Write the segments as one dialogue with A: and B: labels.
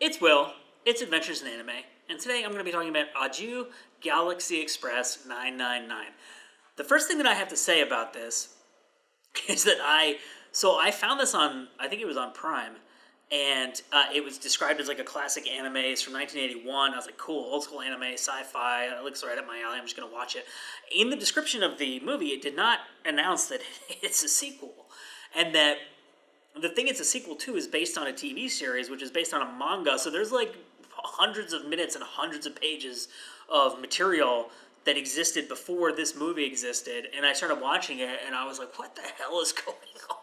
A: It's Will. It's Adventures in Anime. And today I'm going to be talking about ADIEU Galaxy Express 999. The first thing that I have to say about this is that I found this on, I think it was on Prime, and it was described as like a classic anime. It's from 1981. I was like, cool, old school anime, sci-fi, it looks right up my alley, I'm just going to watch it. In the description of the movie, it did not announce that it's a sequel, and that the thing it's a sequel to is based on a TV series, which is based on a manga, so there's like hundreds of minutes and hundreds of pages of material that existed before this movie existed, and I started watching it, and I was like, what the hell is going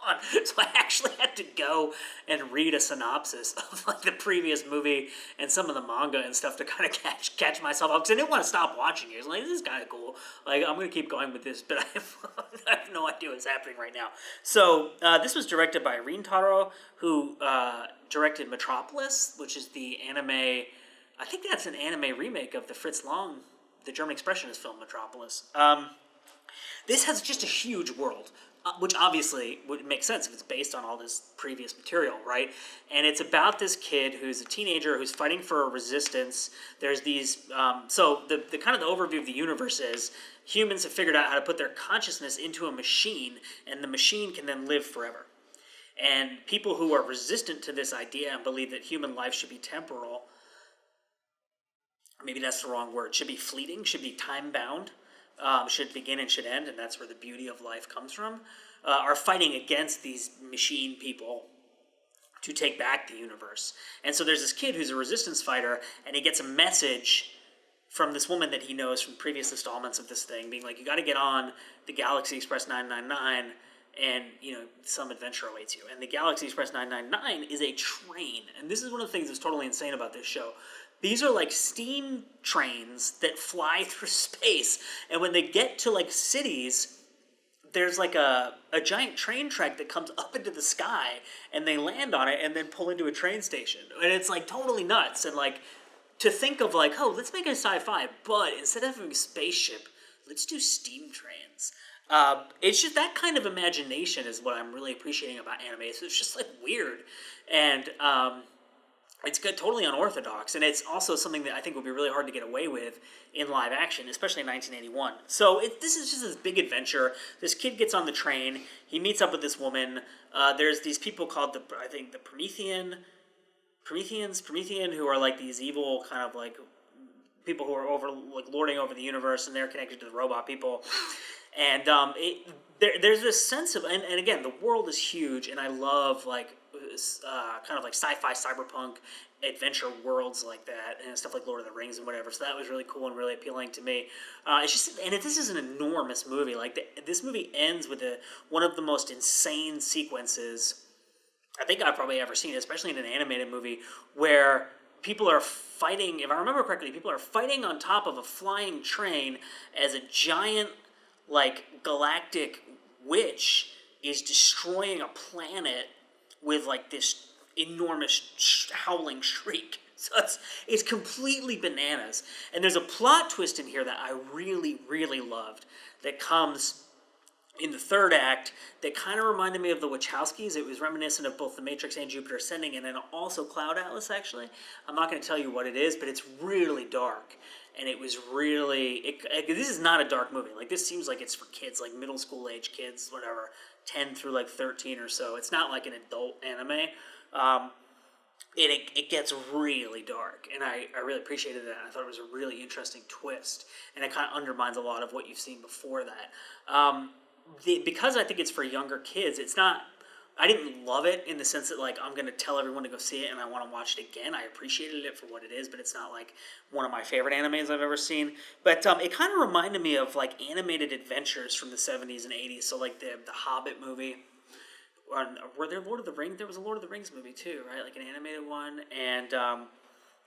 A: on? So I actually had to go and read a synopsis of like the previous movie and some of the manga and stuff to kind of catch myself up, because I didn't want to stop watching it. I was like, this is kind of cool. Like, I'm going to keep going with this, but I have no idea what's happening right now. So this was directed by Rintaro, who directed Metropolis, which is the anime, I think that's an anime remake of the Fritz Lang, the German expressionist film Metropolis. This has just a huge world, which obviously would make sense if it's based on all this previous material, right? And it's about this kid who's a teenager who's fighting for a resistance. There's these, so the kind of the overview of the universe is humans have figured out how to put their consciousness into a machine, and the machine can then live forever. And people who are resistant to this idea and believe that human life should be temporal, maybe that's the wrong word, should be fleeting, should be time-bound, should begin and should end, and that's where the beauty of life comes from, are fighting against these machine people to take back the universe. And so there's this kid who's a resistance fighter, and he gets a message from this woman that he knows from previous installments of this thing, being like, you got to get on the Galaxy Express 999, and, some adventure awaits you. And the Galaxy Express 999 is a train, and this is one of the things that's totally insane about this show. These are like steam trains that fly through space, and when they get to like cities, there's like a giant train track that comes up into the sky, and they land on it and then pull into a train station. And it's like totally nuts, and like to think of like, oh, let's make a sci-fi, but instead of having a spaceship, let's do steam trains. It's just that kind of imagination is what I'm really appreciating about anime. So it's just like weird, and it's good, totally unorthodox, and it's also something that I think would be really hard to get away with in live action, especially in 1981. So this is just this big adventure. This kid gets on the train. He meets up with this woman. There's these people called the Promethean, who are like these evil kind of like people who are lording over the universe, and they're connected to the robot people. And there's this sense of, and again, the world is huge, and I love like kind of like sci-fi, cyberpunk, adventure worlds like that, and stuff like Lord of the Rings and whatever. So that was really cool and really appealing to me. It's just, and this is an enormous movie. Like this movie ends with one of the most insane sequences I think I've probably ever seen, especially in an animated movie, where people are fighting. If I remember correctly, people are fighting on top of a flying train as a giant, like, galactic witch is destroying a planet with like this enormous howling shriek. So it's completely bananas. And there's a plot twist in here that I really, really loved that comes in the third act that kind of reminded me of the Wachowskis. It was reminiscent of both The Matrix and Jupiter Ascending, and then also Cloud Atlas, actually. I'm not going to tell you what it is, but it's really dark. And it was really... this is not a dark movie. Like, this seems like it's for kids, like middle school age kids, whatever, 10 through like 13 or so. It's not like an adult anime. It gets really dark, and I really appreciated that. I thought it was a really interesting twist, and it kind of undermines a lot of what you've seen before that. Because I think it's for younger kids, it's not... I didn't love it in the sense that, like, I'm going to tell everyone to go see it and I want to watch it again. I appreciated it for what it is, but it's not, like, one of my favorite animes I've ever seen. But it kind of reminded me of, like, animated adventures from the 70s and 80s. So, like, the Hobbit movie. Were there Lord of the Rings? There was a Lord of the Rings movie, too, right? Like, an animated one. And,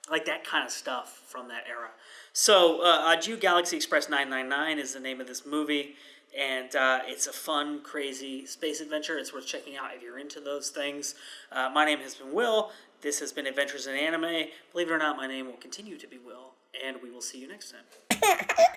A: like, that kind of stuff from that era. So, ADIEU Galaxy Express 999 is the name of this movie. And it's a fun, crazy space adventure. It's worth checking out if you're into those things. My name has been Will. This has been Adventures in Anime. Believe it or not, my name will continue to be Will. And we will see you next time.